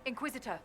Inquisitor.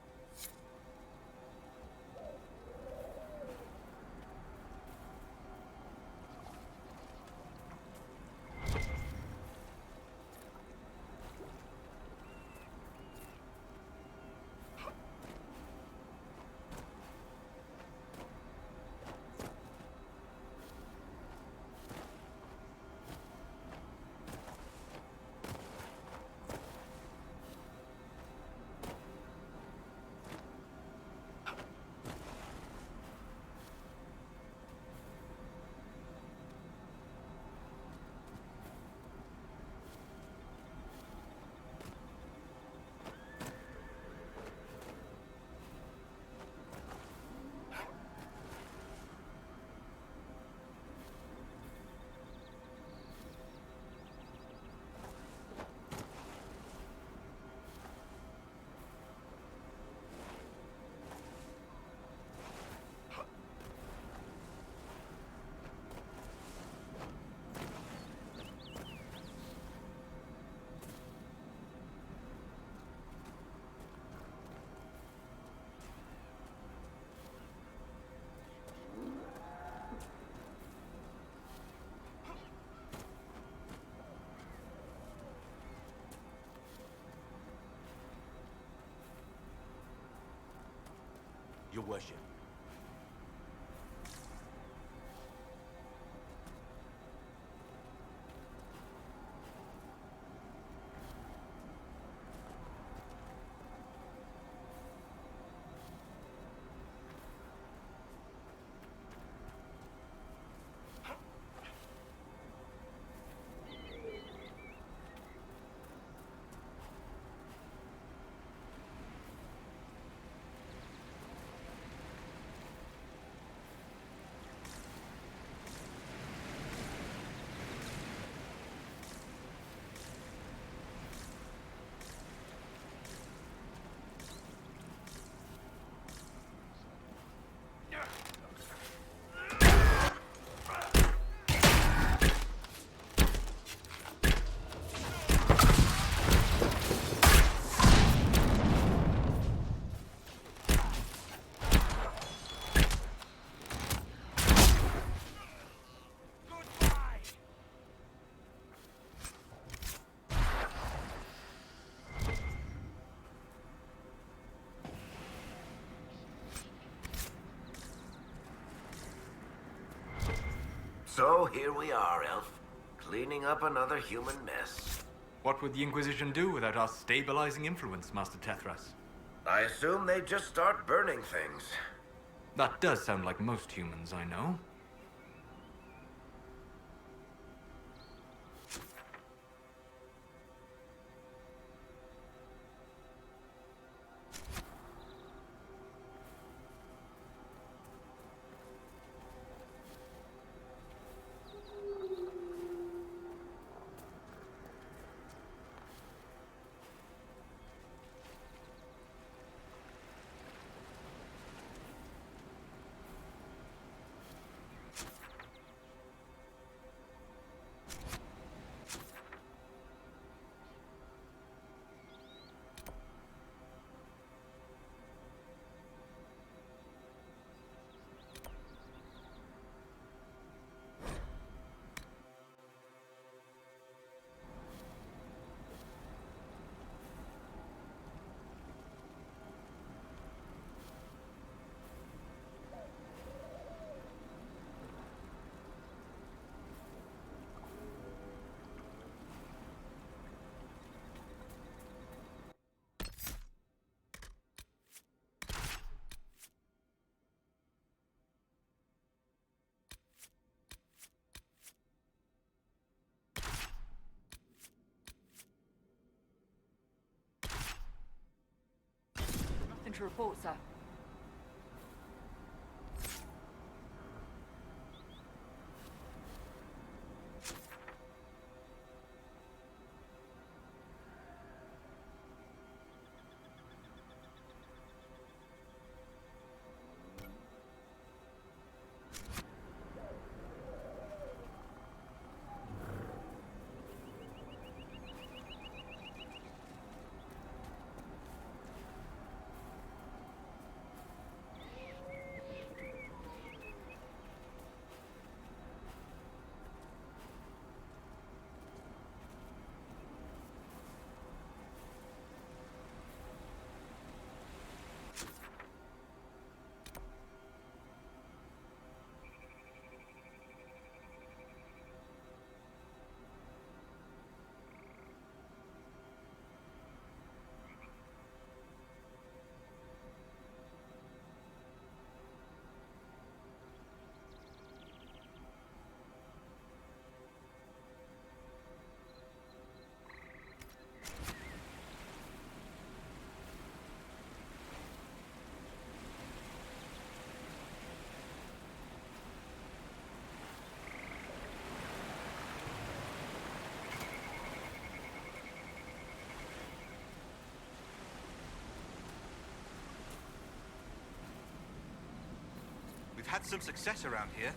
Your worship. So here we are, Elf. Cleaning up another human mess. What would the Inquisition do without our stabilizing influence, Master Tethras? I assume they'd just start burning things. That does sound like most humans I know. Nothing to report, sir. had some success around here.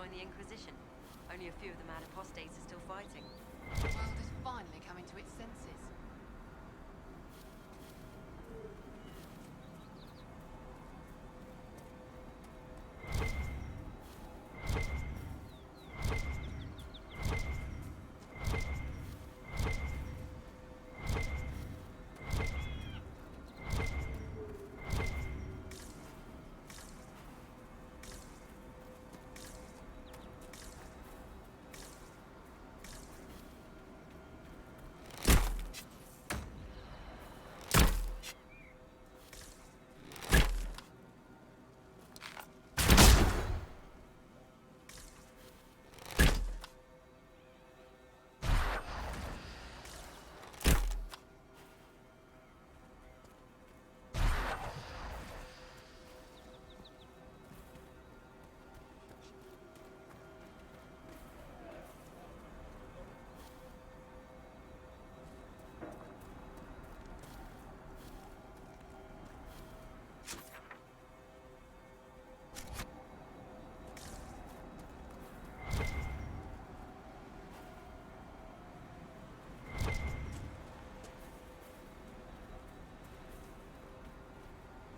join the Inquisition. Only a few of the mad apostates are still fighting. The world is finally coming to its senses.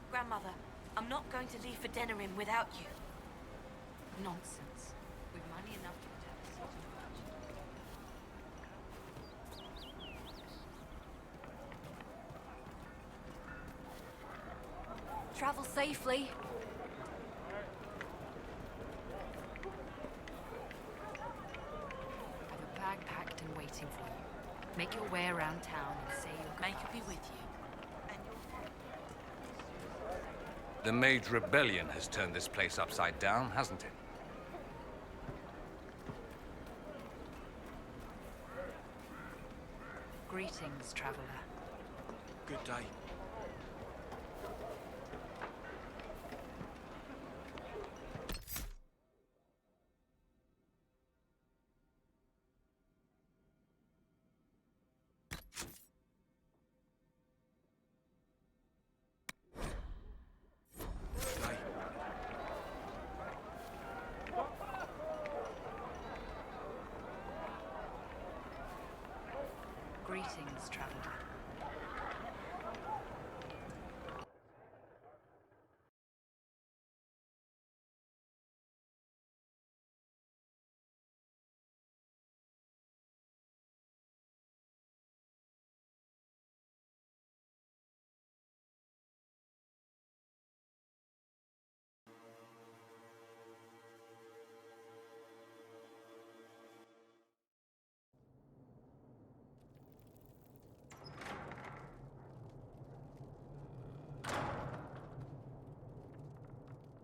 Grandmother, I'm not going to leave for Denerim without you. Nonsense. With money enough to protect the sort of Travel safely. Have a bag packed and waiting for you. Make your way around town and say your May it be with you. The Mage Rebellion has turned this place upside down, hasn't it? Greetings, traveler. Good day. Greetings, traveler.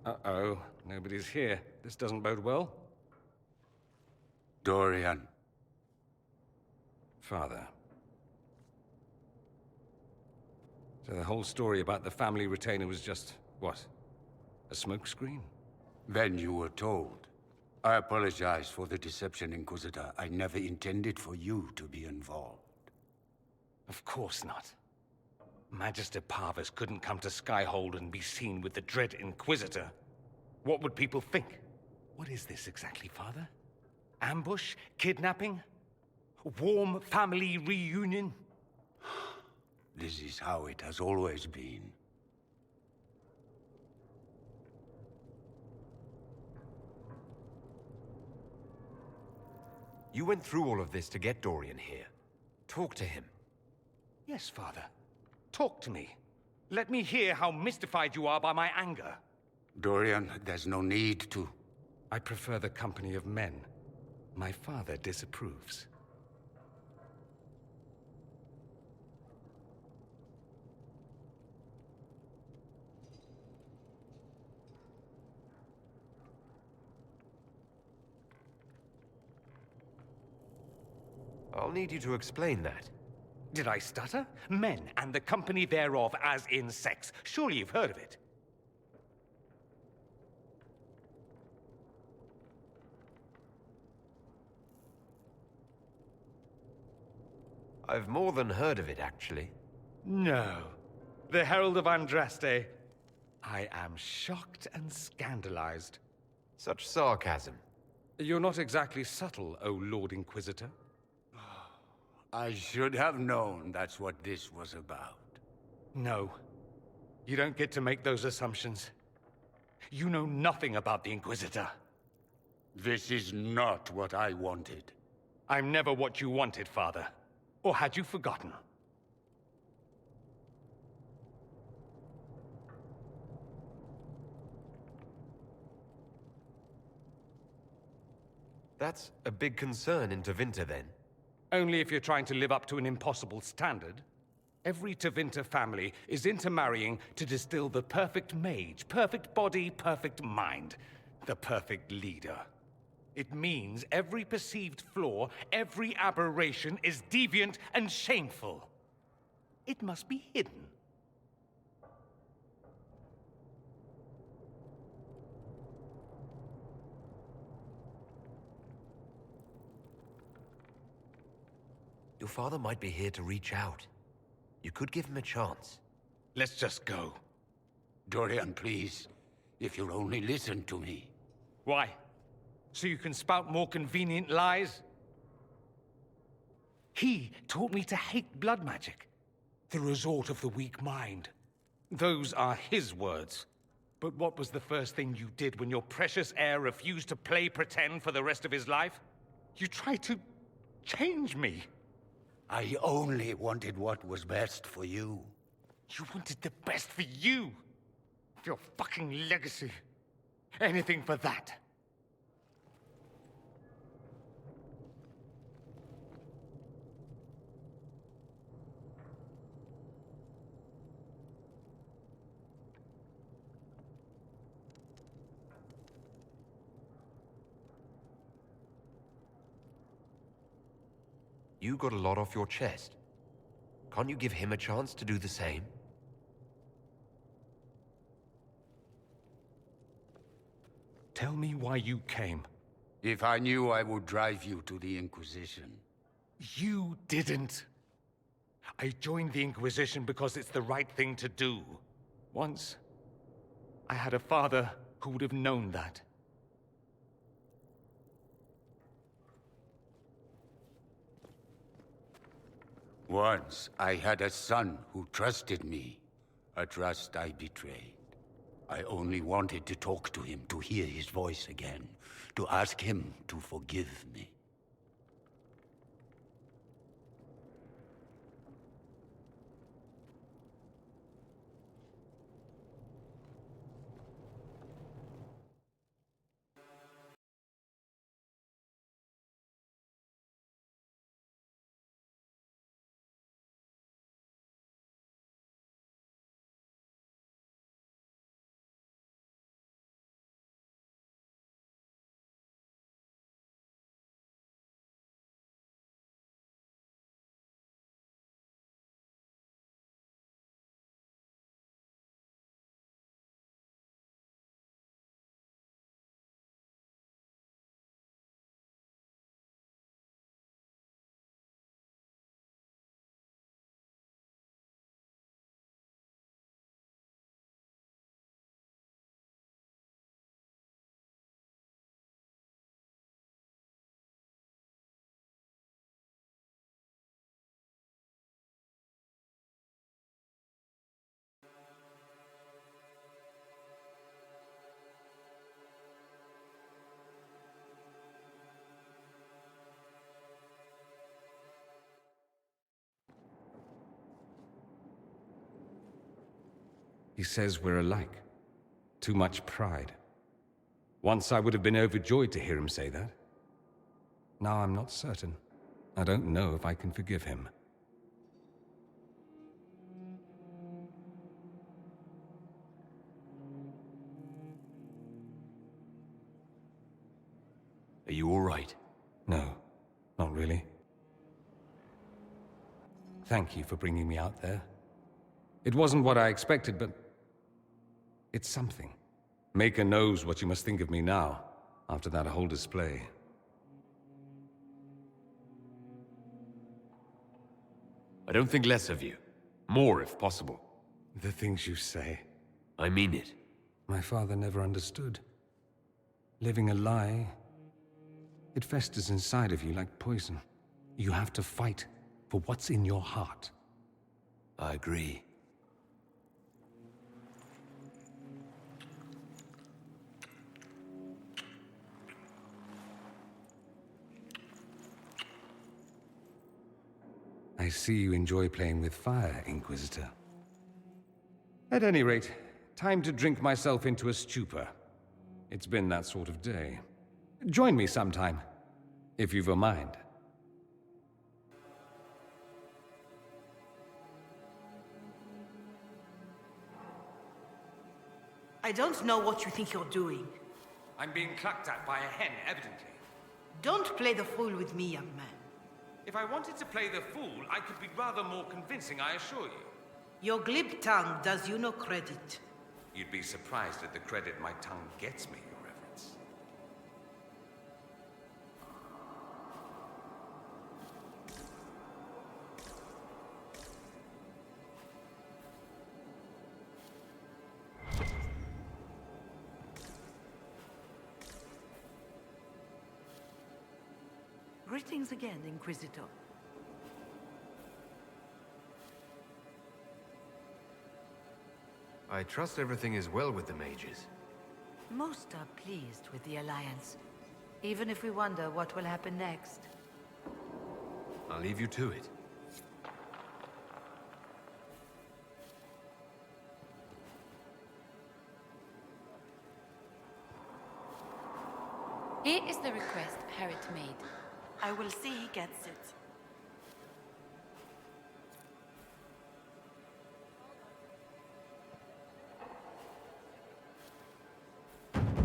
Uh-oh, nobody's here. This doesn't bode well. Dorian. Father. So the whole story about the family retainer was just, what? A smokescreen? Then you were told. I apologize for the deception, Inquisitor. I never intended for you to be involved. Of course not. Magister Parvus couldn't come to Skyhold and be seen with the dread Inquisitor. What would people think? What is this exactly, Father? Ambush? Kidnapping? Warm family reunion? This is how it has always been. You went through all of this to get Dorian here. Talk to him. Yes, Father. Talk to me. Let me hear how mystified you are by my anger. Dorian, there's no need to. I prefer the company of men. My father disapproves. I'll need you to explain that. Did I stutter? Men and the company thereof, as in sex. Surely you've heard of it. I've more than heard of it, actually. No. The Herald of Andraste. I am shocked and scandalized. Such sarcasm. You're not exactly subtle, O Lord Inquisitor. I should have known that's what this was about. No. You don't get to make those assumptions. You know nothing about the Inquisitor. This is not what I wanted. I'm never what you wanted, Father. Or had you forgotten? That's a big concern in Tevinter, then. Only if you're trying to live up to an impossible standard. Every Tevinter family is intermarrying to distill the perfect mage, perfect body, perfect mind, the perfect leader. It means every perceived flaw, every aberration is deviant and shameful. It must be hidden. Your father might be here to reach out. You could give him a chance. Let's just go. Dorian, please. If you'll only listen to me. Why? So you can spout more convenient lies? He taught me to hate blood magic. The resort of the weak mind. Those are his words. But what was the first thing you did when your precious heir refused to play pretend for the rest of his life? You tried to change me. I only wanted what was best for you. You wanted the best for you. Your fucking legacy. Anything for that. You got a lot off your chest. Can't you give him a chance to do the same? Tell me why you came. If I knew, I would drive you to the Inquisition. You didn't. I joined the Inquisition because it's the right thing to do. Once, I had a father who would have known that. Once, I had a son who trusted me. A trust I betrayed. I only wanted to talk to him, to hear his voice again, to ask him to forgive me. He says we're alike. Too much pride. Once I would have been overjoyed to hear him say that. Now I'm not certain. I don't know if I can forgive him. Are you all right? No, not really. Thank you for bringing me out there. It wasn't what I expected, but it's something. Maker knows what you must think of me now, after that whole display. I don't think less of you. More, if possible. The things you say. I mean it. My father never understood. Living a lie, It festers inside of you like poison. You have to fight for what's in your heart. I agree. I see you enjoy playing with fire, Inquisitor. At any rate, time to drink myself into a stupor. It's been that sort of day. Join me sometime, if you've a mind. I don't know what you think you're doing. I'm being clucked at by a hen, evidently. Don't play the fool with me, young man. If I wanted to play the fool, I could be rather more convincing, I assure you. Your glib tongue does you no credit. You'd be surprised at the credit my tongue gets me, Your Reverence. Greetings again, Inquisitor. I trust everything is well with the mages. Most are pleased with the Alliance, even if we wonder what will happen next. I'll leave you to it. Here is the request Harriet made. I will see he gets it.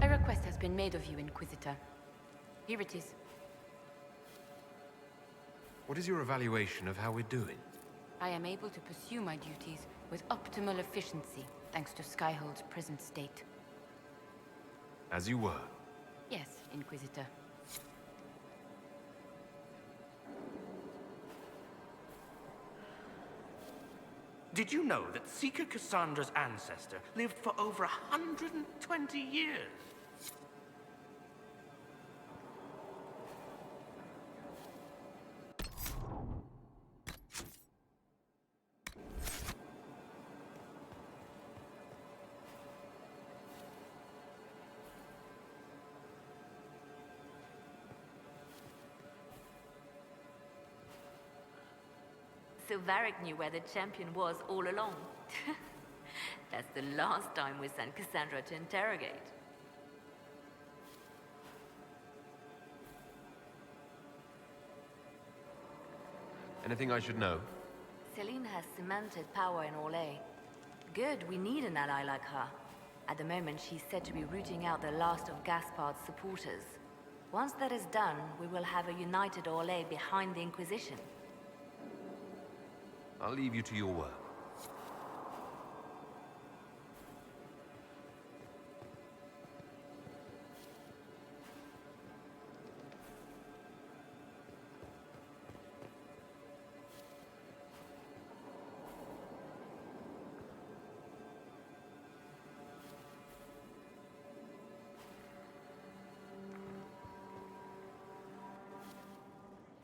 A request has been made of you, Inquisitor. Here it is. What is your evaluation of how we're doing? I am able to pursue my duties with optimal efficiency, thanks to Skyhold's present state. As you were. Yes, Inquisitor. Did you know that Seeker Cassandra's ancestor lived for over 120 years? Silvaric knew where the champion was all along. That's the last time we sent Cassandra to interrogate. Anything I should know? Celine has cemented power in Orlais. Good, we need an ally like her. At the moment, she's said to be rooting out the last of Gaspard's supporters. Once that is done, we will have a united Orlais behind the Inquisition. I'll leave you to your work.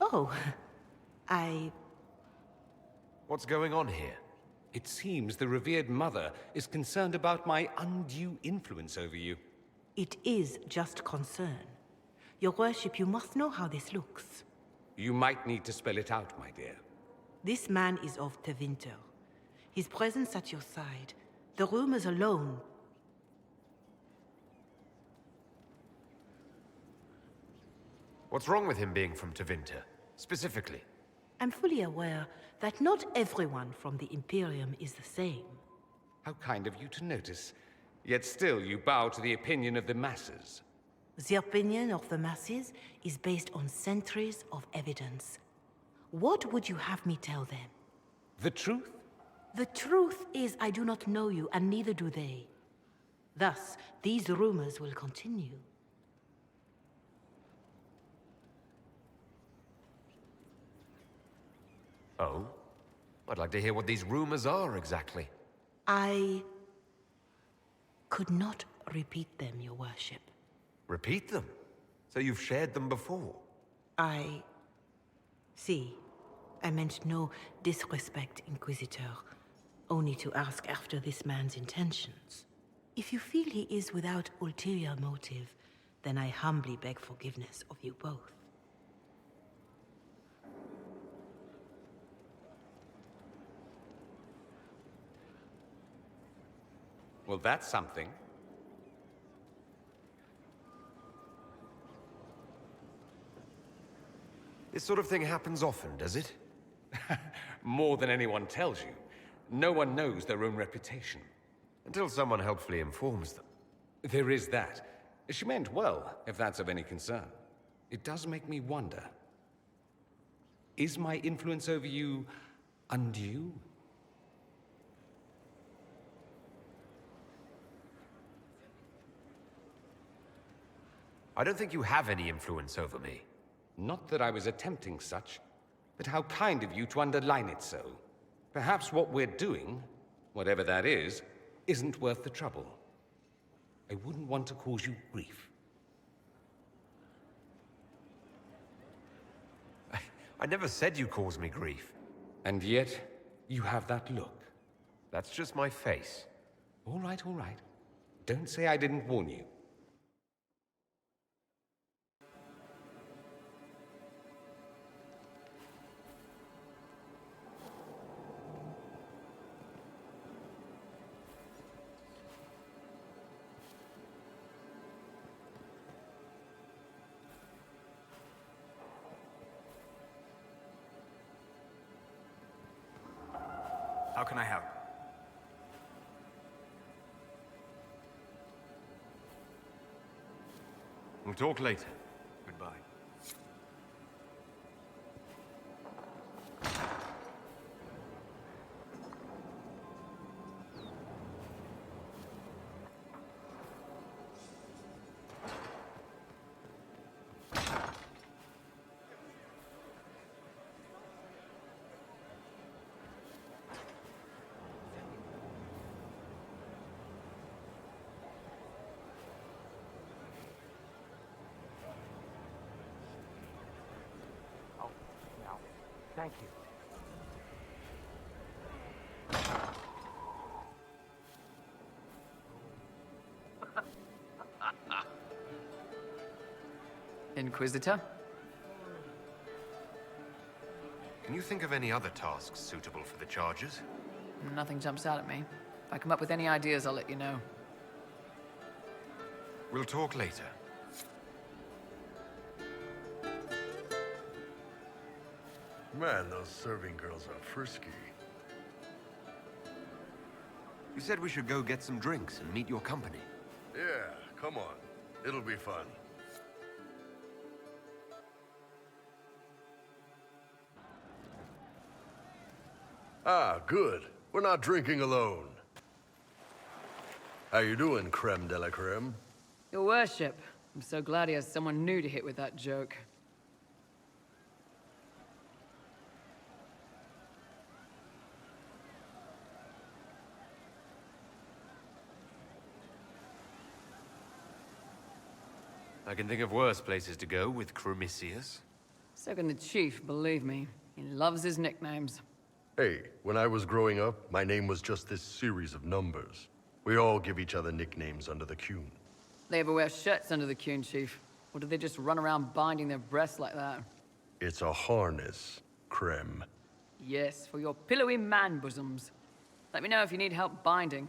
Oh, What's going on here? It seems the revered mother is concerned about my undue influence over you. It is just concern. Your worship, you must know how this looks. You might need to spell it out, my dear. This man is of Tevinter. His presence at your side, the rumors alone. What's wrong with him being from Tevinter, specifically? I'm fully aware that not everyone from the Imperium is the same. How kind of you to notice. Yet still you bow to the opinion of the masses. The opinion of the masses is based on centuries of evidence. What would you have me tell them? The truth? The truth is I do not know you, and neither do they. Thus, these rumors will continue. Oh? I'd like to hear what these rumors are exactly. I could not repeat them, your worship. Repeat them. So you've shared them before? See, I meant no disrespect, Inquisitor. Only to ask after this man's intentions. If you feel he is without ulterior motive, then I humbly beg forgiveness of you both. Well, that's something. This sort of thing happens often, does it? More than anyone tells you. No one knows their own reputation. Until someone helpfully informs them. There is that. She meant well, if that's of any concern. It does make me wonder. Is my influence over you undue? I don't think you have any influence over me. Not that I was attempting such, but how kind of you to underline it so. Perhaps what we're doing, whatever that is, isn't worth the trouble. I wouldn't want to cause you grief. I never said you caused me grief. And yet, you have that look. That's just my face. All right, all right. Don't say I didn't warn you. How can I help? We'll talk later. Goodbye. Thank you. Inquisitor? Can you think of any other tasks suitable for the charges? Nothing jumps out at me. If I come up with any ideas, I'll let you know. We'll talk later. Man, those serving girls are frisky. You said we should go get some drinks and meet your company. Yeah, come on. It'll be fun. Ah, good. We're not drinking alone. How you doing, creme de la creme? Your worship. I'm so glad he has someone new to hit with that joke. I can think of worse places to go with Crumisius. So can the chief, believe me. He loves his nicknames. Hey, when I was growing up, my name was just this series of numbers. We all give each other nicknames under the Qun. They ever wear shirts under the Qun, chief? Or do they just run around binding their breasts like that? It's a harness, creme. Yes, for your pillowy man bosoms. Let me know if you need help binding.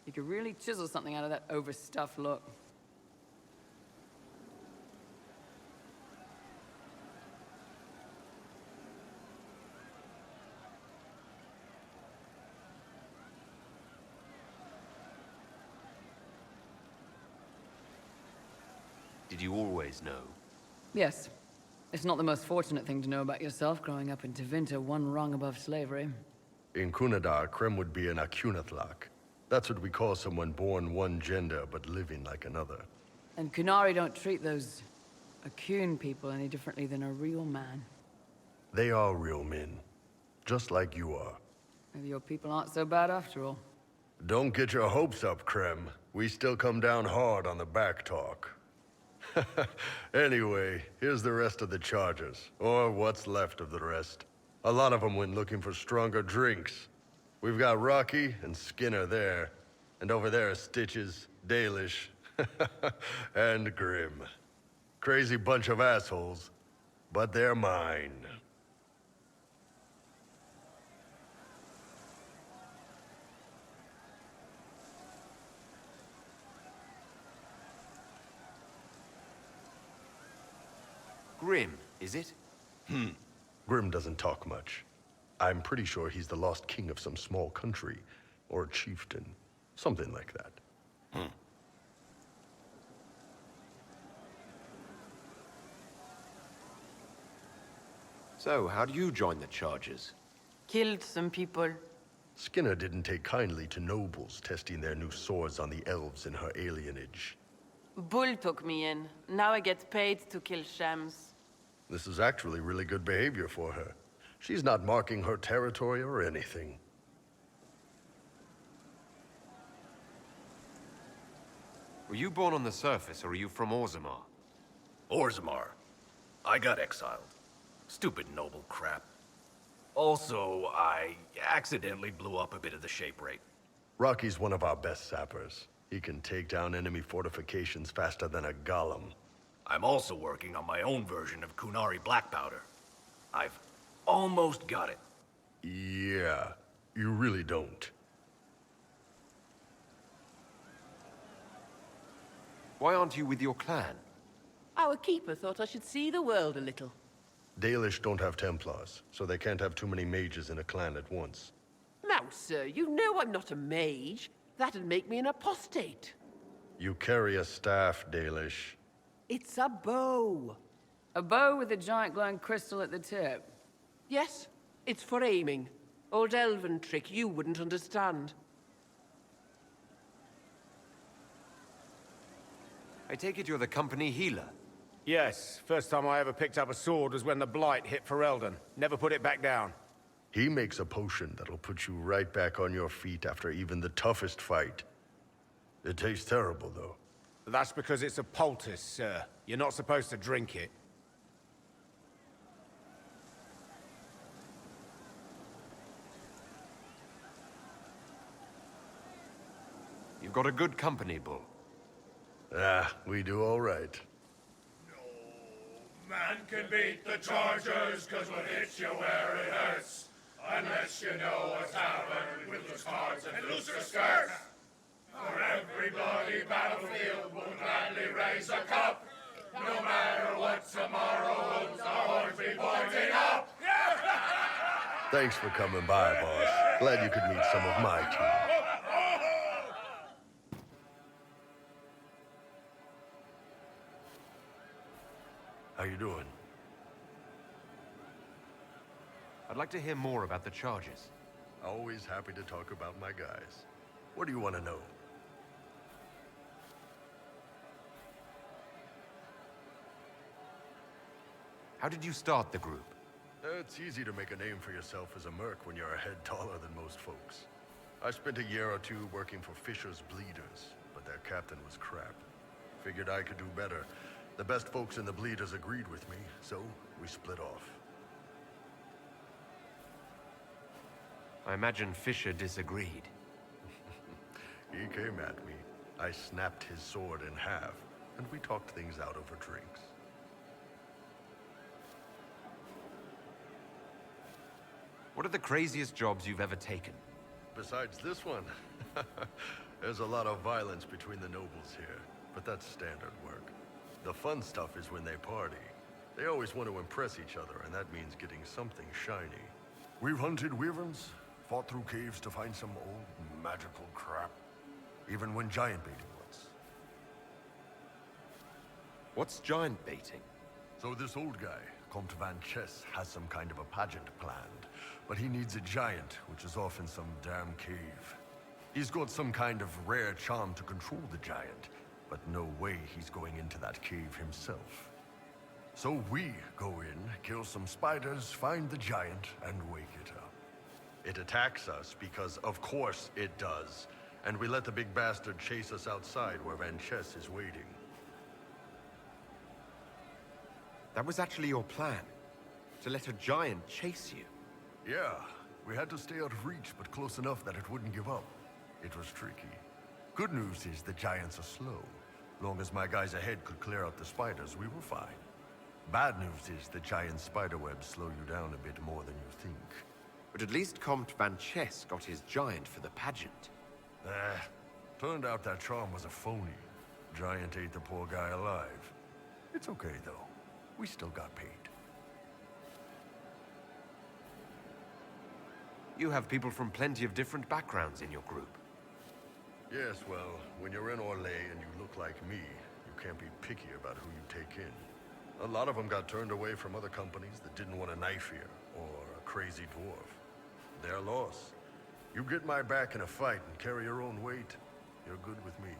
You could really chisel something out of that overstuffed look. Did you always know? Yes. It's not the most fortunate thing to know about yourself, growing up in Tevinter, one rung above slavery. In Kunadar, creme would be an Akunathlak. That's what we call someone born one gender but living like another. And Kunari don't treat those Akun people any differently than a real man. They are real men, just like you are. Maybe your people aren't so bad after all. Don't get your hopes up, creme. We still come down hard on the back talk. Anyway, here's the rest of the charges, or what's left of the rest. A lot of them went looking for stronger drinks. We've got Rocky and Skinner there, and over there are Stitches, Dalish, and Grim. Crazy bunch of assholes, but they're mine. Grim, is it? Grim doesn't talk much. I'm pretty sure he's the lost king of some small country, or chieftain. Something like that. So, how do you join the charges? Killed some people. Skinner didn't take kindly to nobles testing their new swords on the elves in her alienage. Bull took me in. Now I get paid to kill shams. This is actually really good behavior for her. She's not marking her territory or anything. Were you born on the surface, or are you from Orzammar? Orzammar. I got exiled. Stupid noble crap. Also, I accidentally blew up a bit of the shape rate. Rocky's one of our best sappers. He can take down enemy fortifications faster than a golem. I'm also working on my own version of Kunari black powder. I've almost got it. Yeah, you really don't. Why aren't you with your clan? Our keeper thought I should see the world a little. Dalish don't have Templars, so they can't have too many mages in a clan at once. Now, sir, you know I'm not a mage. That'd make me an apostate. You carry a staff, Dalish. It's a bow. A bow with a giant glowing crystal at the tip. Yes, it's for aiming. Old elven trick you wouldn't understand. I take it you're the company healer? Yes, first time I ever picked up a sword was when the Blight hit Ferelden. Never put it back down. He makes a potion that'll put you right back on your feet after even the toughest fight. It tastes terrible, though. That's because it's a poultice, sir. You're not supposed to drink it. You've got a good company, Bull. Ah, we do all right. Man can beat the chargers, cause what hits you where it hurts. Unless you know a tavern with loose cards and looser skirts. For every bloody battlefield will gladly raise a cup. No matter what tomorrow holds, our horns be pointing up. Thanks for coming by, boss. Glad you could meet some of my team. How you doing? I'd like to hear more about the charges. Always happy to talk about my guys. What do you want to know? How did you start the group? It's easy to make a name for yourself as a merc when you're a head taller than most folks. I spent a year or two working for Fisher's Bleeders, but their captain was crap. Figured I could do better. The best folks in the Bleeders agreed with me, so we split off. I imagine Fisher disagreed. He came at me. I snapped his sword in half, and we talked things out over drinks. What are the craziest jobs you've ever taken? Besides this one, there's a lot of violence between the nobles here, but that's standard work. The fun stuff is when they party. They always want to impress each other, and that means getting something shiny. We've hunted wyverns, fought through caves to find some old magical crap. Even went giant baiting once. What's giant baiting? So this old guy, Comte Van Chess, has some kind of a pageant planned, but he needs a giant, which is off in some damn cave. He's got some kind of rare charm to control the giant, but no way he's going into that cave himself. So we go in, kill some spiders, find the giant, and wake it up. It attacks us because, of course, it does. And we let the big bastard chase us outside where Van Chess is waiting. That was actually your plan? To let a giant chase you? Yeah, we had to stay out of reach, but close enough that it wouldn't give up. It was tricky. Good news is the giants are slow. Long as my guys ahead could clear out the spiders, we were fine. Bad news is the giant spiderwebs slow you down a bit more than you think. But at least Comte Van Chess got his giant for the pageant. Turned out that charm was a phony. Giant ate the poor guy alive. It's okay, though. We still got paid. You have people from plenty of different backgrounds in your group. Yes, well, when you're in Orlais and you look like me, you can't be picky about who you take in. A lot of them got turned away from other companies that didn't want a knife here, or a crazy dwarf. Their loss. You get my back in a fight and carry your own weight, you're good with me.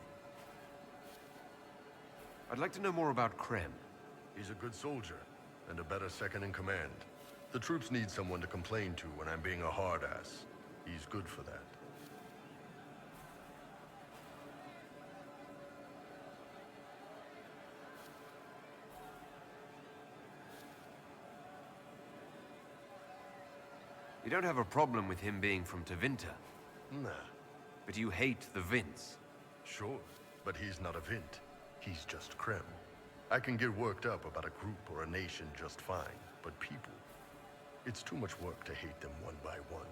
I'd like to know more about Krem. He's a good soldier, and a better second-in-command. The troops need someone to complain to when I'm being a hard-ass. He's good for that. You don't have a problem with him being from Tevinter? Nah. But you hate the Vince? Sure, but he's not a Vint. He's just Krem. I can get worked up about a group or a nation just fine, but people... It's too much work to hate them one by one.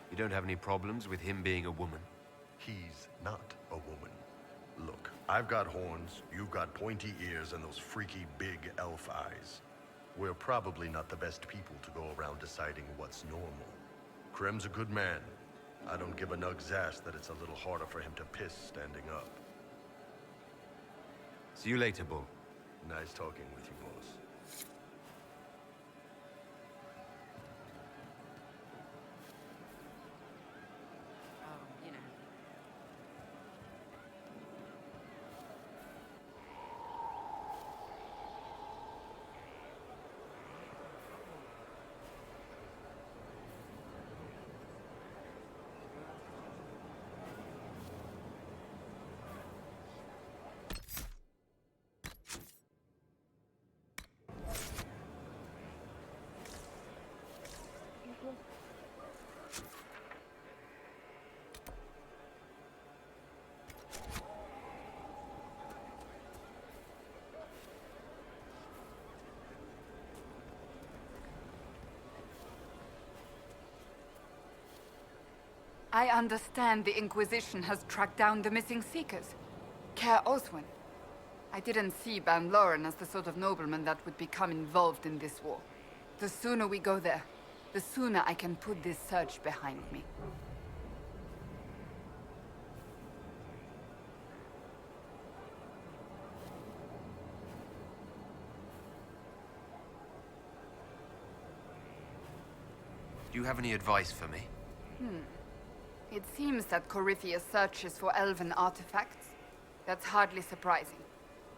You don't have any problems with him being a woman? He's not a woman. Look, I've got horns, you've got pointy ears, and those freaky big elf eyes. We're probably not the best people to go around deciding what's normal. Krem's a good man. I don't give a nug's ass that it's a little harder for him to piss standing up. See you later, Bull. Nice talking with you, boss. Oh, you know. I understand the Inquisition has tracked down the missing Seekers. Care Oswin. I didn't see Ban Loren as the sort of nobleman that would become involved in this war. The sooner we go there, the sooner I can put this search behind me. Do you have any advice for me? It seems that Corythia searches for elven artifacts. That's hardly surprising.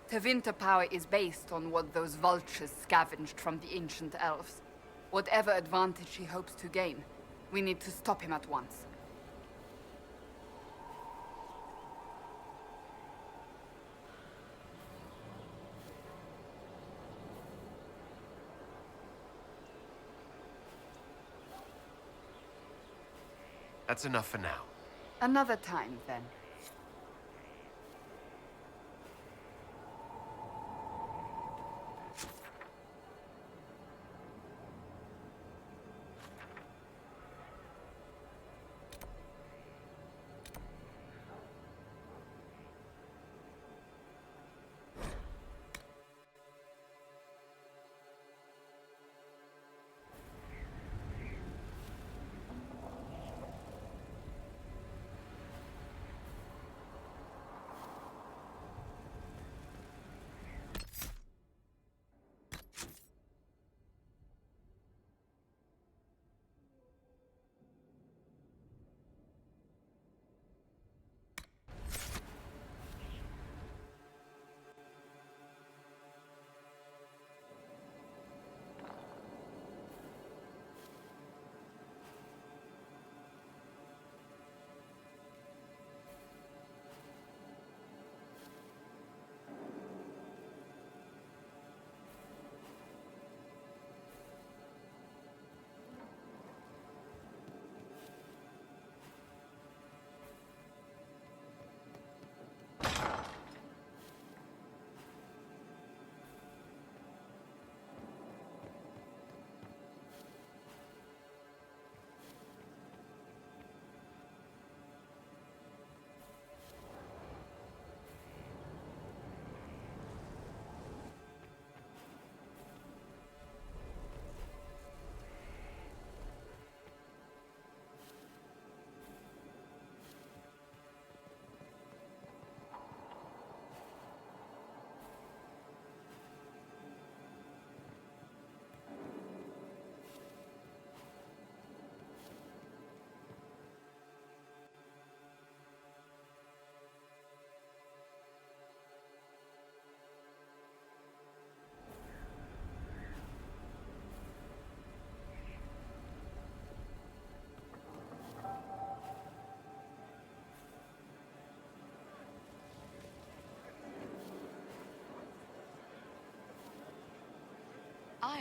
Tevinter power is based on what those vultures scavenged from the ancient elves. Whatever advantage he hopes to gain, we need to stop him at once. That's enough for now. Another time, then.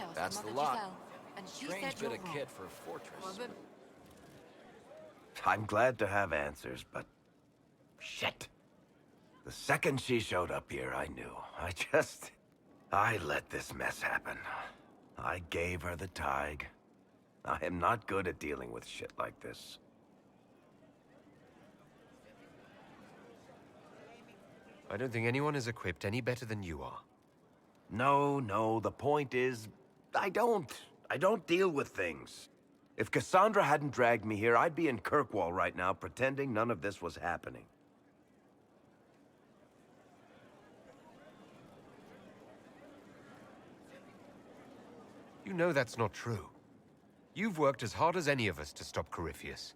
chaos. That's Mother the lot. Giselle, and she Strange said bit you're of wrong. kit for a fortress. Well, I'm glad to have answers, but... shit. The second she showed up here, I knew. I let this mess happen. I gave her the Tig. I am not good at dealing with shit like this. I don't think anyone is equipped any better than you are. No, the point is, I don't deal with things. If Cassandra hadn't dragged me here, I'd be in Kirkwall right now pretending none of this was happening. You know that's not true. You've worked as hard as any of us to stop Corypheus.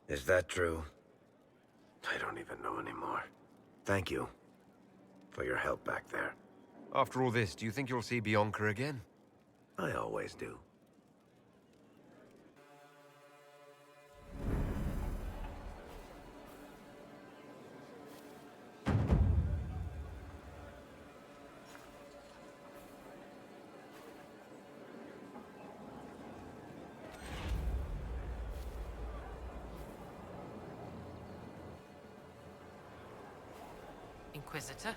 Is that true? I don't even know anymore. Thank you for your help back there. After all this, do you think you'll see Bianca again? I always do. Inquisitor?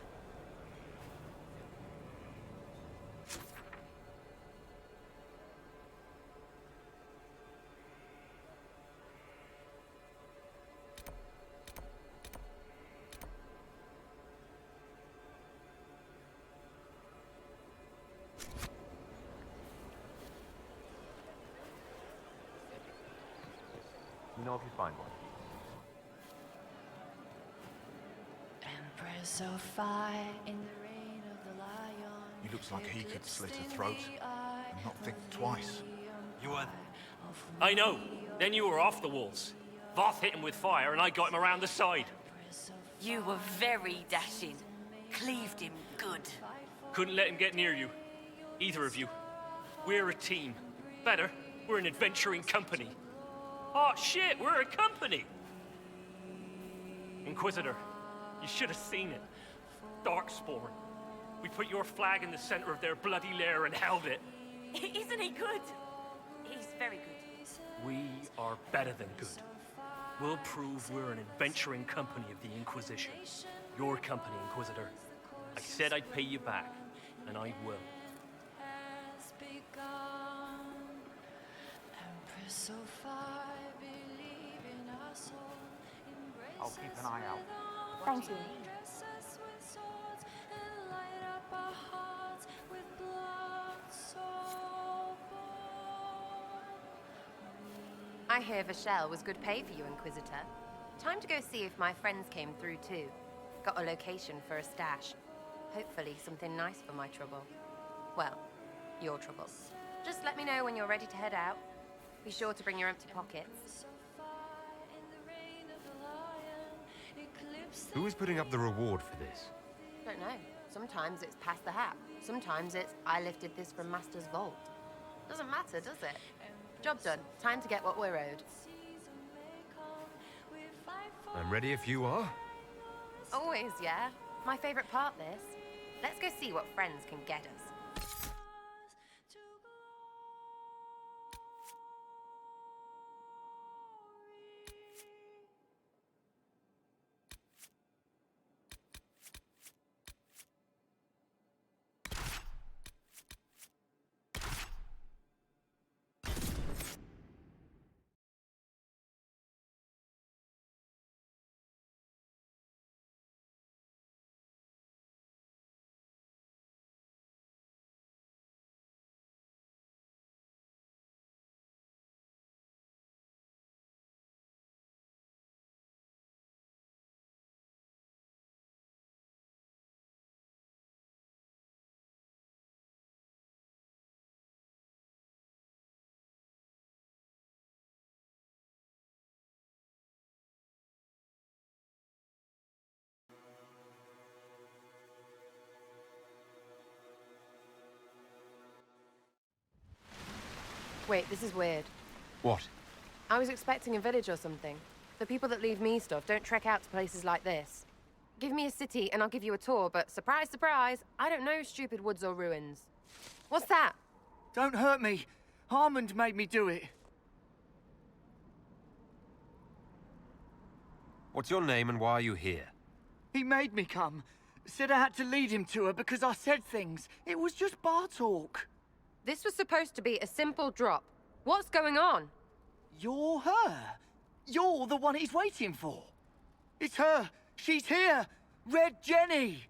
You know if you find one. Empress of fire in the reign of the lion. He looks like he could slit a throat and not think twice. You were... I know. Then you were off the walls. Voth hit him with fire and I got him around the side. You were very dashing. Cleaved him good. Couldn't let him get near you. Either of you. We're a team. Better, we're an adventuring company. Oh shit, we're a company! Inquisitor, you should have seen it. Darkspawn. We put your flag in the center of their bloody lair and held it. Isn't he good? He's very good. We are better than good. We'll prove we're an adventuring company of the Inquisition. Your company, Inquisitor. I said I'd pay you back, and I will. Empress of fire, believe in us all. I'll keep an eye out. Thank you. I hear Vashel was good pay for you, Inquisitor. Time to go see if my friends came through too. Got a location for a stash. Hopefully something nice for my trouble. Well, your trouble. Just let me know when you're ready to head out. Be sure to bring your empty pockets. Who is putting up the reward for this? Don't know. Sometimes it's pass the hat. Sometimes it's I lifted this from Master's vault. Doesn't matter, does it? Job done. Time to get what we're owed. I'm ready if you are. Always, yeah. My favorite part, this. Let's go see what friends can get us. Wait, this is weird. What? I was expecting a village or something. The people that leave me stuff don't trek out to places like this. Give me a city and I'll give you a tour, but surprise, surprise, I don't know stupid woods or ruins. What's that? Don't hurt me. Harmond made me do it. What's your name and why are you here? He made me come. Said I had to lead him to her because I said things. It was just bar talk. This was supposed to be a simple drop. What's going on? You're her. You're the one he's waiting for. It's her. She's here. Red Jenny.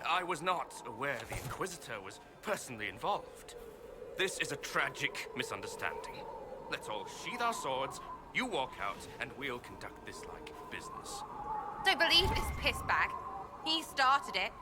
I was not aware the Inquisitor was personally involved. This is a tragic misunderstanding. Let's all sheathe our swords, you walk out, and we'll conduct this like business. Don't believe this pissbag. He started it.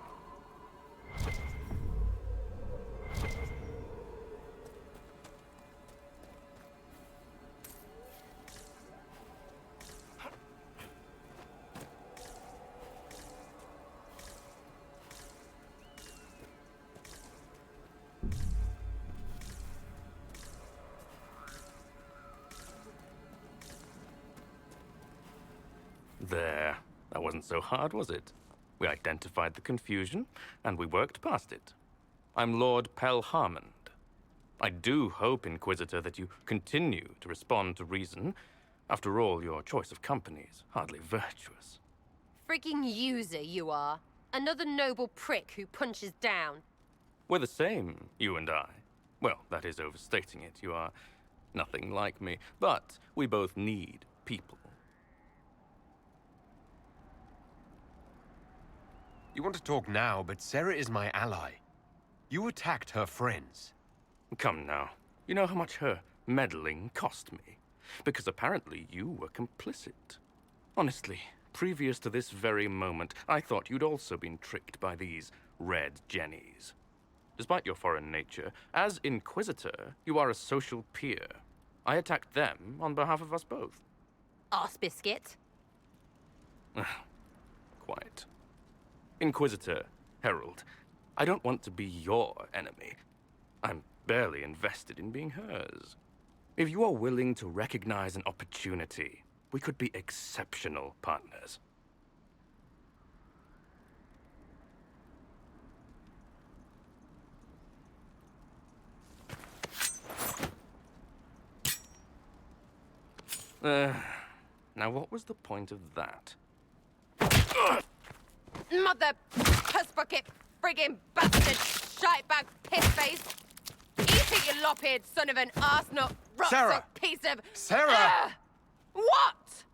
There. That wasn't so hard, was it? We identified the confusion, and we worked past it. I'm Lord Pel Harmond. I do hope, Inquisitor, that you continue to respond to reason. After all, your choice of company is hardly virtuous. Freaking user, you are. Another noble prick who punches down. We're the same, you and I. Well, that is overstating it. You are nothing like me. But we both need people. You want to talk now, but Sarah is my ally. You attacked her friends. Come now. You know how much her meddling cost me? Because apparently you were complicit. Honestly, previous to this very moment, I thought you'd also been tricked by these red Jennies. Despite your foreign nature, as Inquisitor, you are a social peer. I attacked them on behalf of us both. Arse biscuit. Quite. Inquisitor, Herald, I don't want to be your enemy. I'm barely invested in being hers. If you are willing to recognize an opportunity, we could be exceptional partners. Now what was the point of that? Mother puss bucket, friggin' bastard, shitebag pissface. Eat it, you lop-eared son of an arsenut, Sarah! piece of... Sarah! What?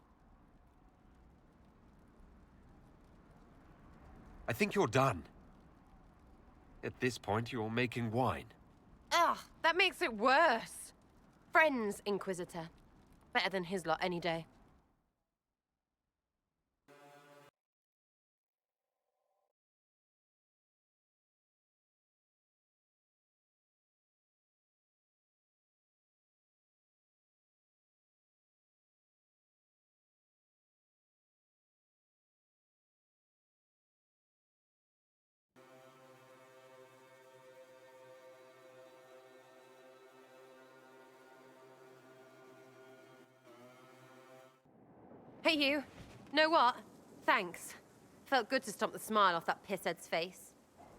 I think you're done. At this point, you're making wine. Ugh, that makes it worse. Friends, Inquisitor. Better than his lot any day. Hey, you. Know what? Thanks. Felt good to stomp the smile off that pisshead's face.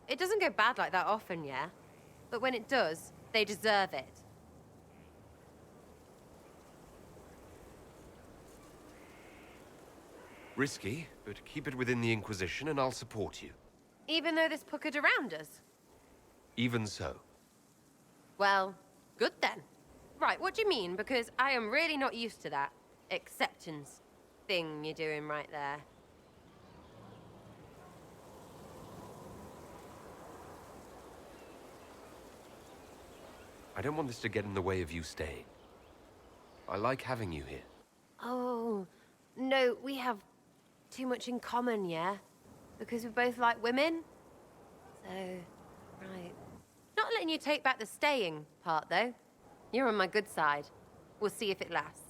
It doesn't go bad like that often, yeah? But when it does, they deserve it. Risky, but keep it within the Inquisition and I'll support you. Even though this puckered around us? Even so. Well, good then. Right, what do you mean? Because I am really not used to that acceptance thing you're doing right there. I don't want this to get in the way of you staying. I like having you here. Oh, no, we have too much in common, yeah? Because we both like women? So, right. Not letting you take back the staying part, though. You're on my good side. We'll see if it lasts.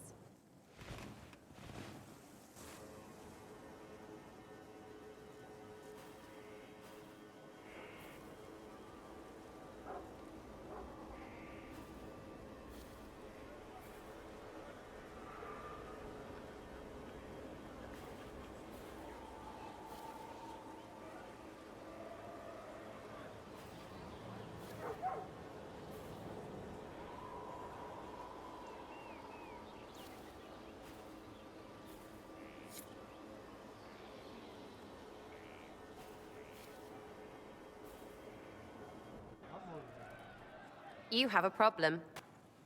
You have a problem.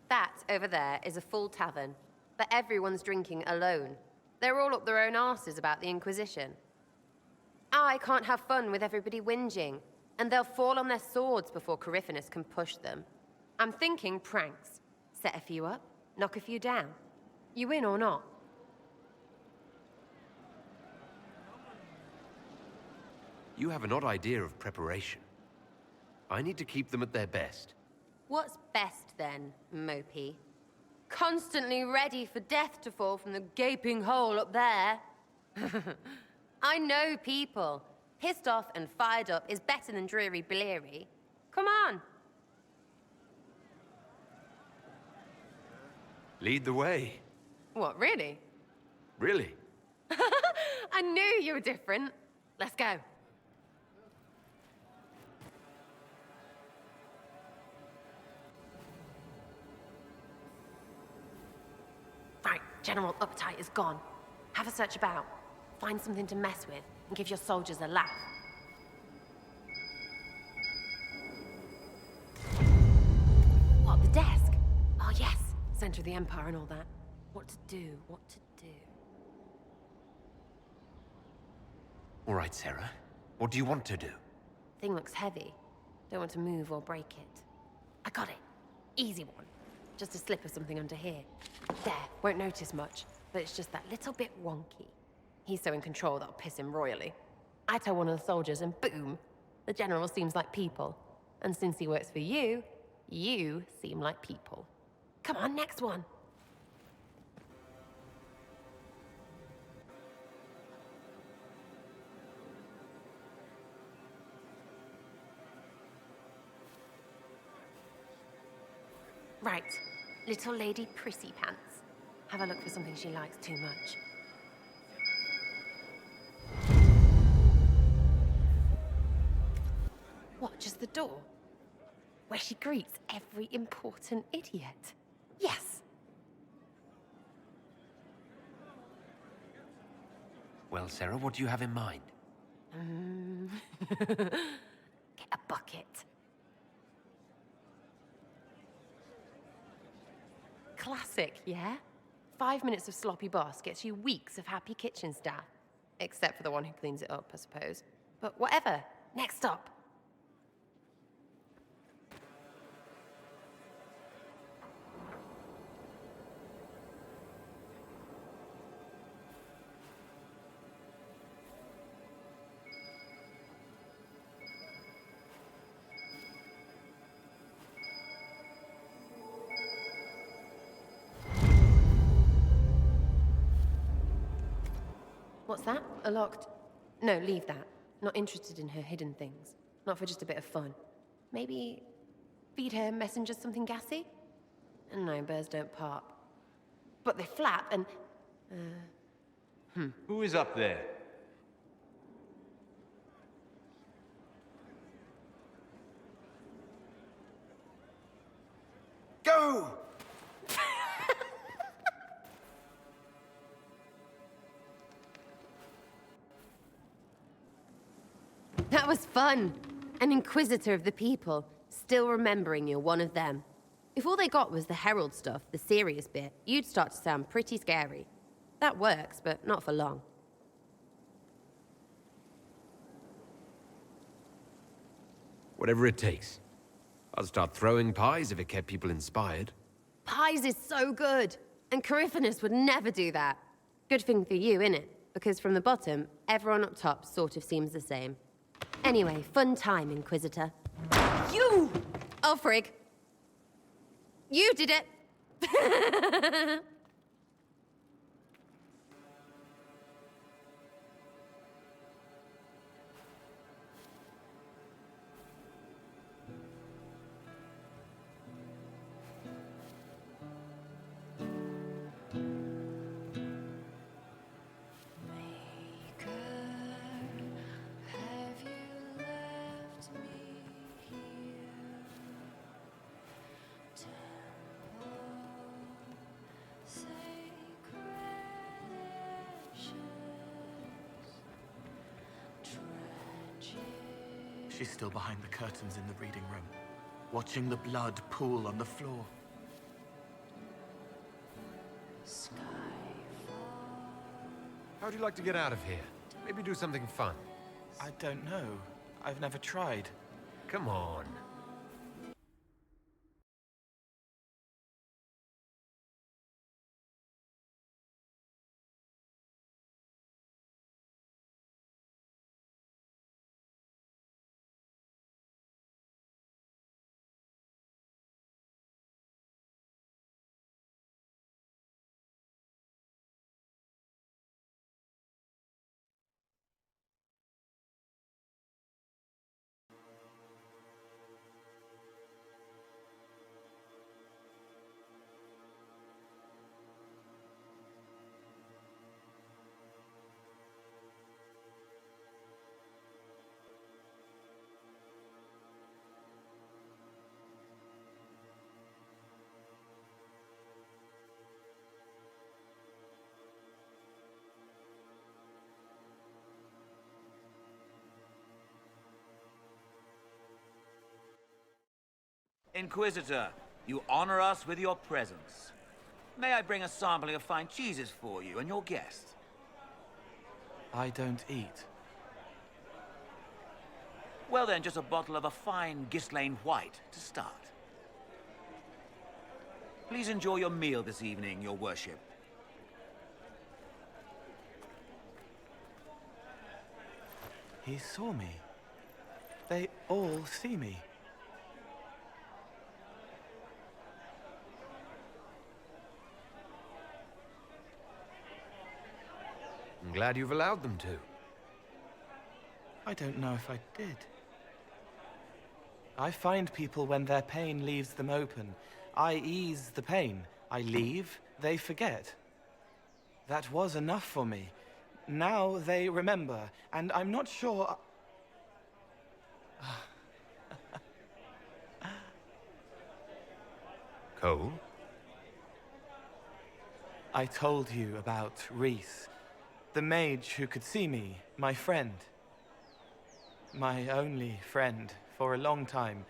That over there is a full tavern, but everyone's drinking alone. They're all up their own arses about the Inquisition. I can't have fun with everybody whinging, and they'll fall on their swords before Corypheus can push them. I'm thinking pranks. Set a few up, knock a few down. You in or not? You have an odd idea of preparation. I need to keep them at their best. What's best then, Mopey? Constantly ready for death to fall from the gaping hole up there. I know people. Pissed off and fired up is better than dreary bleary. Come on. Lead the way. What, really? Really? I knew you were different. Let's go. Right, general uptight is gone. Have a search about. Find something to mess with, and give your soldiers a laugh. What, the desk? Oh yes, center of the Empire and all that. What to do, what to do. All right, Sarah. What do you want to do? Thing looks heavy. Don't want to move or break it. I got it. Easy one. Just a slip of something under here. There, won't notice much, but it's just that little bit wonky. He's so in control that'll piss him royally. I tell one of the soldiers and boom! The general seems like people. And since he works for you, you seem like people. Come on, next one! Right. Little Lady Prissy Pants. Have a look for something she likes too much. What, just the door? Where she greets every important idiot. Yes! Well, Sarah, what do you have in mind? Get a bucket. Classic, yeah? 5 minutes of sloppy boss gets you weeks of happy kitchen staff. Except for the one who cleans it up, I suppose. But whatever. Next stop. What's that? A locked... No, leave that. Not interested in her hidden things. Not for just a bit of fun. Maybe... feed her messengers something gassy? No, bears don't pop. But they flap and... Who is up there? Go! That was fun. An inquisitor of the people, still remembering you're one of them. If all they got was the herald stuff, the serious bit, you'd start to sound pretty scary. That works, but not for long. Whatever it takes. I'll start throwing pies if it kept people inspired. Pies is so good, and Corypheus would never do that. Good thing for you, innit? Because from the bottom, everyone up top sort of seems the same. Anyway, fun time, Inquisitor. You! Oh, frig. You did it! She's still behind the curtains in the reading room, watching the blood pool on the floor. How'd you like to get out of here? Maybe do something fun. I don't know. I've never tried. Come on. Inquisitor, you honor us with your presence. May I bring a sampling of fine cheeses for you and your guest? I don't eat. Well then, just a bottle of a fine Gislane White to start. Please enjoy your meal this evening, your worship. He saw me. They all see me. I'm glad you've allowed them to. I don't know if I did. I find people when their pain leaves them open. I ease the pain. I leave, they forget. That was enough for me. Now they remember, and I'm not sure... Cole? I told you about Reese. The mage who could see me, my friend. My only friend for a long time.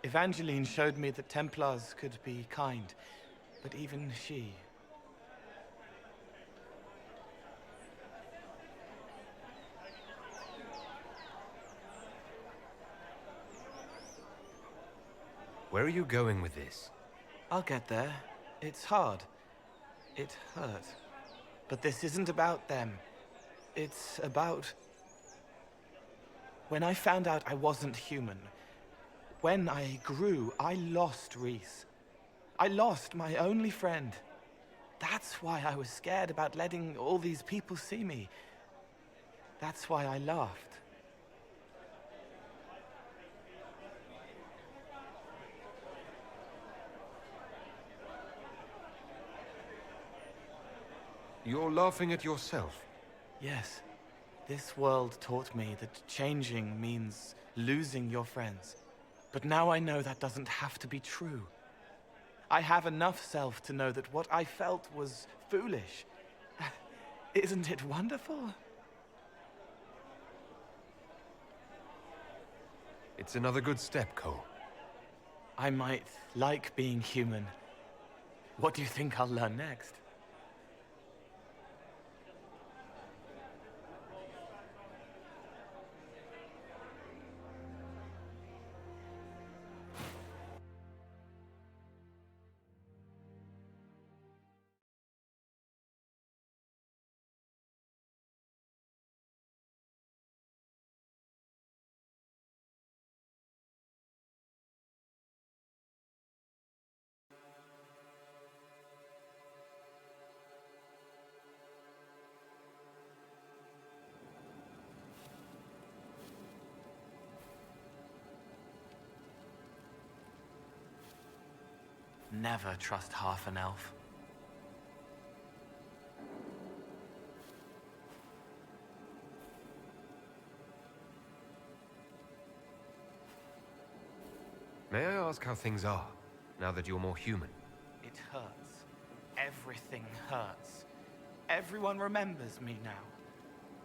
Evangeline showed me that Templars could be kind, but even she... Where are you going with this? I'll get there. It's hard. It hurt. But this isn't about them. It's about... When I found out I wasn't human, when I grew, I lost Reese. I lost my only friend. That's why I was scared about letting all these people see me. That's why I laughed. You're laughing at yourself. Yes. This world taught me that changing means losing your friends. But now I know that doesn't have to be true. I have enough self to know that what I felt was foolish. Isn't it wonderful? It's another good step, Cole. I might like being human. What do you think I'll learn next? Never trust half an elf. May I ask how things are, now that you're more human? It hurts. Everything hurts. Everyone remembers me now.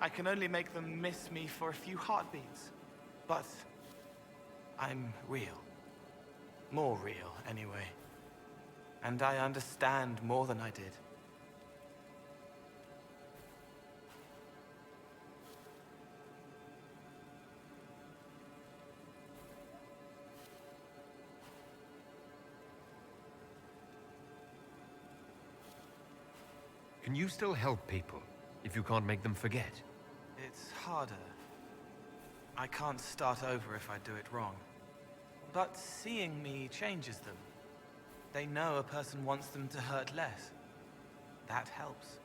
I can only make them miss me for a few heartbeats. But I'm real. More real, anyway. And I understand more than I did. Can you still help people, if you can't make them forget? It's harder. I can't start over if I do it wrong. But seeing me changes them. They know a person wants them to hurt less. That helps.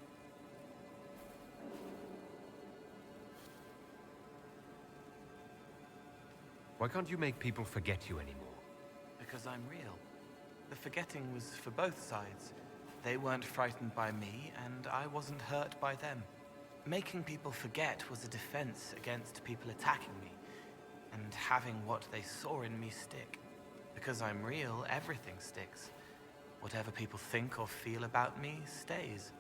Why can't you make people forget you anymore? Because I'm real. The forgetting was for both sides. They weren't frightened by me, and I wasn't hurt by them. Making people forget was a defense against people attacking me, and having what they saw in me stick. Because I'm real, everything sticks. Whatever people think or feel about me stays.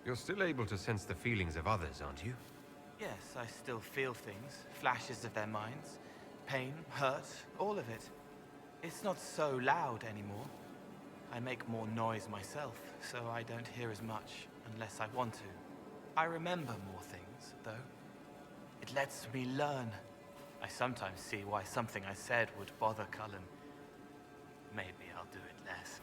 You're still able to sense the feelings of others, aren't you? Yes, I still feel things, flashes of their minds. Pain, hurt, all of it. It's not so loud anymore. I make more noise myself, so I don't hear as much unless I want to. I remember more things, though. It lets me learn. I sometimes see why something I said would bother Cullen. Maybe I'll do it less.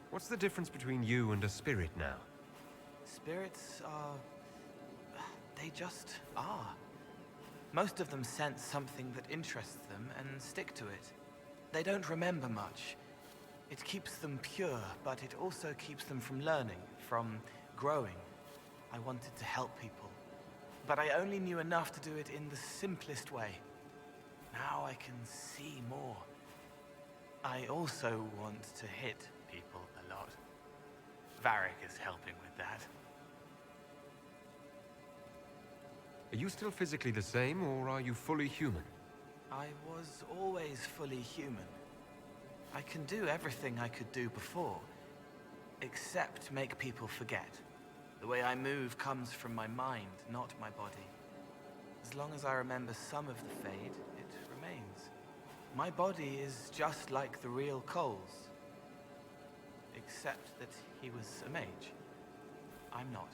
What's the difference between you and a spirit now? Spirits are... they just are. Most of them sense something that interests them and stick to it. They don't remember much. It keeps them pure, but it also keeps them from learning, from growing. I wanted to help people, but I only knew enough to do it in the simplest way. Now I can see more. I also want to hit people a lot. Varric is helping with that. Are you still physically the same, or are you fully human? I was always fully human. I can do everything I could do before, except make people forget. The way I move comes from my mind, not my body. As long as I remember some of the Fade, it remains. My body is just like the real Cole's, except that he was a mage. I'm not.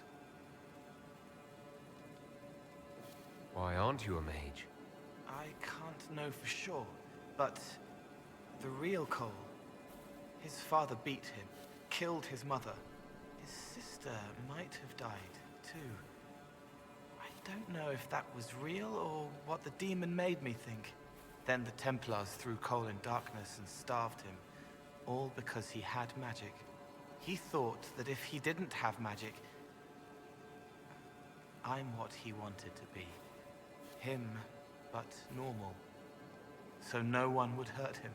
Why aren't you a mage? I can't know for sure, but the real Cole, his father beat him, killed his mother. His sister might have died, too. I don't know if that was real or what the demon made me think. Then the Templars threw Cole in darkness and starved him, all because he had magic. He thought that if he didn't have magic, I'm what he wanted to be. Him, but normal. So no one would hurt him.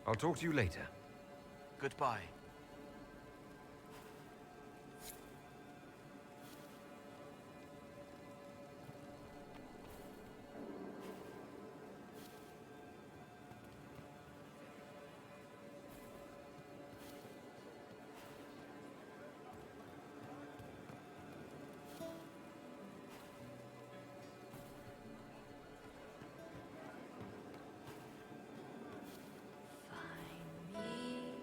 I'll talk to you later. Goodbye.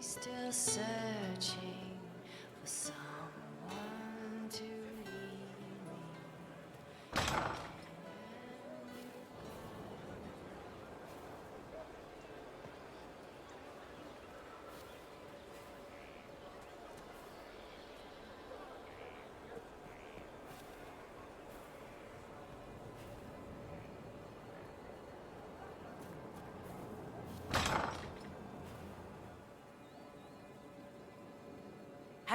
Still searching for someone to lead me.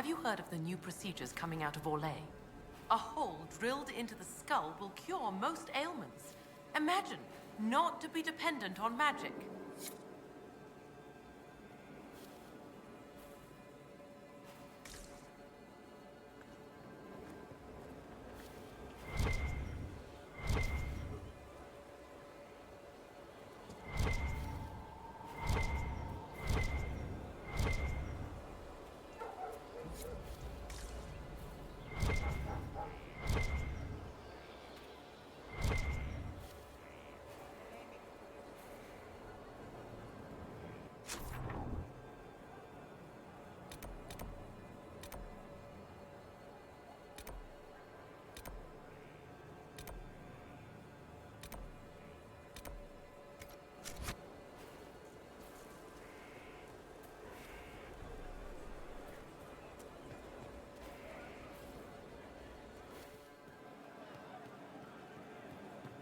have you heard of the new procedures coming out of Orlais? A hole drilled into the skull will cure most ailments. Imagine not to be dependent on magic.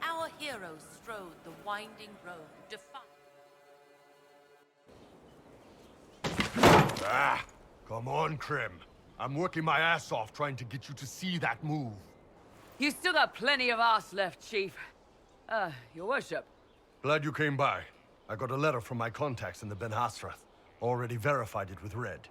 Our heroes strode the winding road, Ah! Come on, Krim. I'm working my ass off trying to get you to see that move. You still got plenty of arse left, Chief. Your worship. Glad you came by. I got a letter from my contacts in the Ben Hasrath. Already verified it with Red.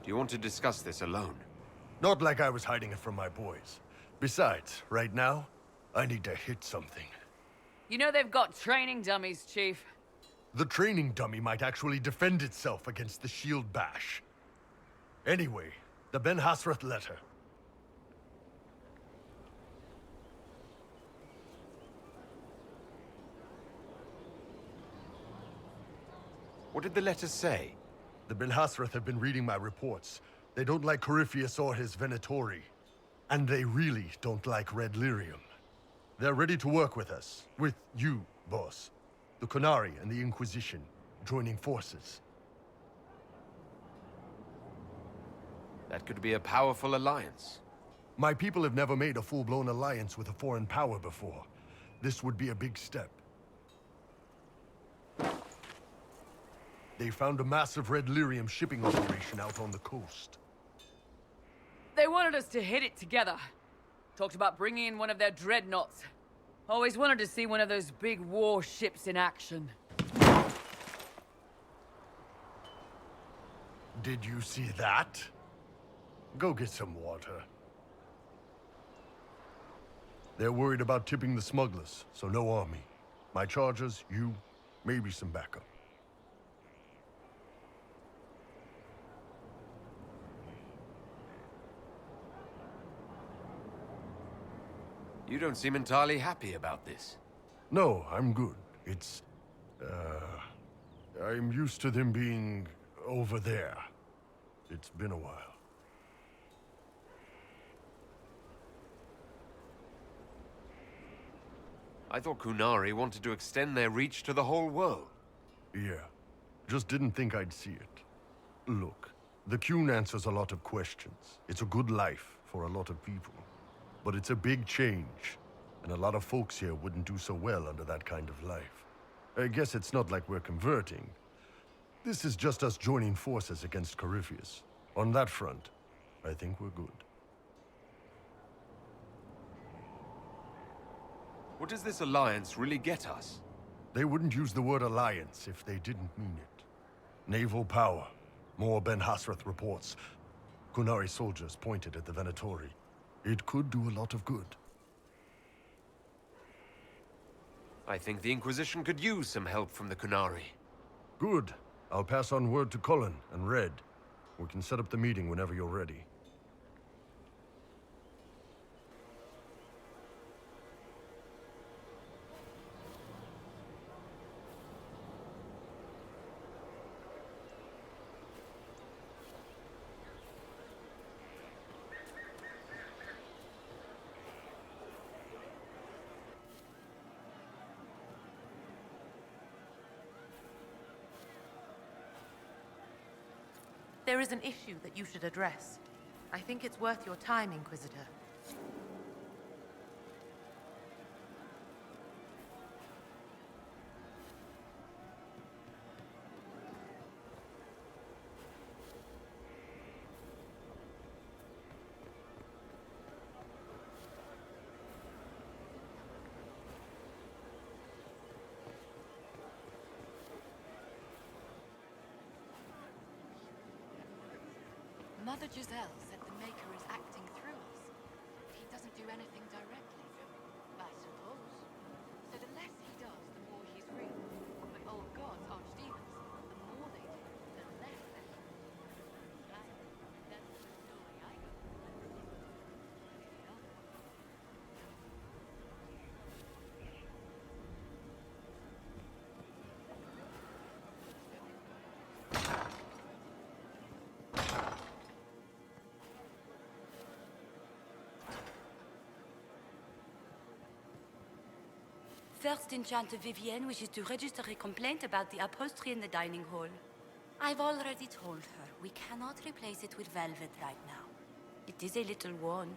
Do you want to discuss this alone? Not like I was hiding it from my boys. Besides, right now, I need to hit something. You know they've got training dummies, Chief. The training dummy might actually defend itself against the shield bash. Anyway, the Ben Hasrath letter. What did the letter say? The Ben Hasrath have been reading my reports. They don't like Corypheus or his Venatori. And they really don't like Red Lyrium. They're ready to work with us. With you, boss. The Qunari and the Inquisition, joining forces. That could be a powerful alliance. My people have never made a full-blown alliance with a foreign power before. This would be a big step. They found a massive Red Lyrium shipping operation out on the coast. They wanted us to hit it together. Talked about bringing in one of their dreadnoughts. Always wanted to see one of those big warships in action. Did you see that? Go get some water. They're worried about tipping the smugglers, so no army. My chargers, you, maybe some backup. You don't seem entirely happy about this. No, I'm good. It's... I'm used to them being over there. It's been a while. I thought Qunari wanted to extend their reach to the whole world. Yeah. Just didn't think I'd see it. Look, the Qun answers a lot of questions. It's a good life for a lot of people. But it's a big change, and a lot of folks here wouldn't do so well under that kind of life. I guess it's not like we're converting. This is just us joining forces against Corypheus. On that front, I think we're good. What does this alliance really get us? They wouldn't use the word alliance if they didn't mean it. Naval power. More Ben Hasrath reports. Qunari soldiers pointed at the Venatori. It could do a lot of good. I think the Inquisition could use some help from the Qunari. Good. I'll pass on word to Cullen and Red. We can set up the meeting whenever you're ready. There is an issue that you should address. I think it's worth your time, Inquisitor. Mother Giselle said the Maker is acting through us. He doesn't do anything directly. I suppose. So the less he does, the more he's real. But old gods, archdemons, the more they do, the less they do. That's the story I got. First Enchanter Vivienne wishes to register a complaint about the upholstery in the dining hall. I've already told her we cannot replace it with velvet right now. It is a little worn.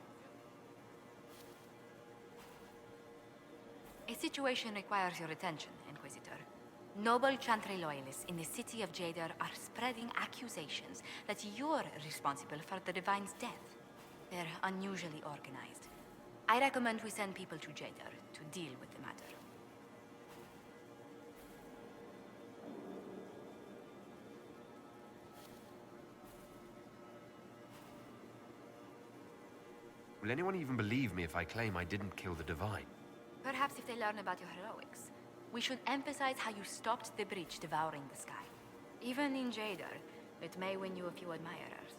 A situation requires your attention, Inquisitor. Noble Chantry loyalists in the city of Jadar are spreading accusations that you're responsible for the Divine's death. They're unusually organized. I recommend we send people to Jadar to deal with the matter. Will anyone even believe me if I claim I didn't kill the Divine? Perhaps if they learn about your heroics. We should emphasize how you stopped the breach devouring the sky. Even in Jadar, it may win you a few admirers.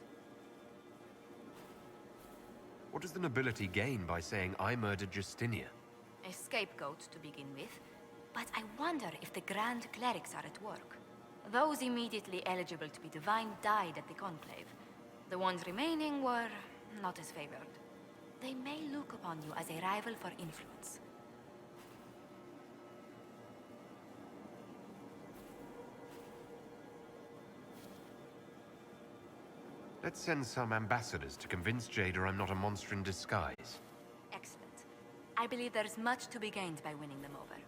What does the nobility gain by saying I murdered Justinia? A scapegoat to begin with. But I wonder if the Grand Clerics are at work. Those immediately eligible to be divine died at the Conclave. The ones remaining were not as favored. They may look upon you as a rival for influence. Let's send some ambassadors to convince Jada I'm not a monster in disguise. Excellent. I believe there is much to be gained by winning them over.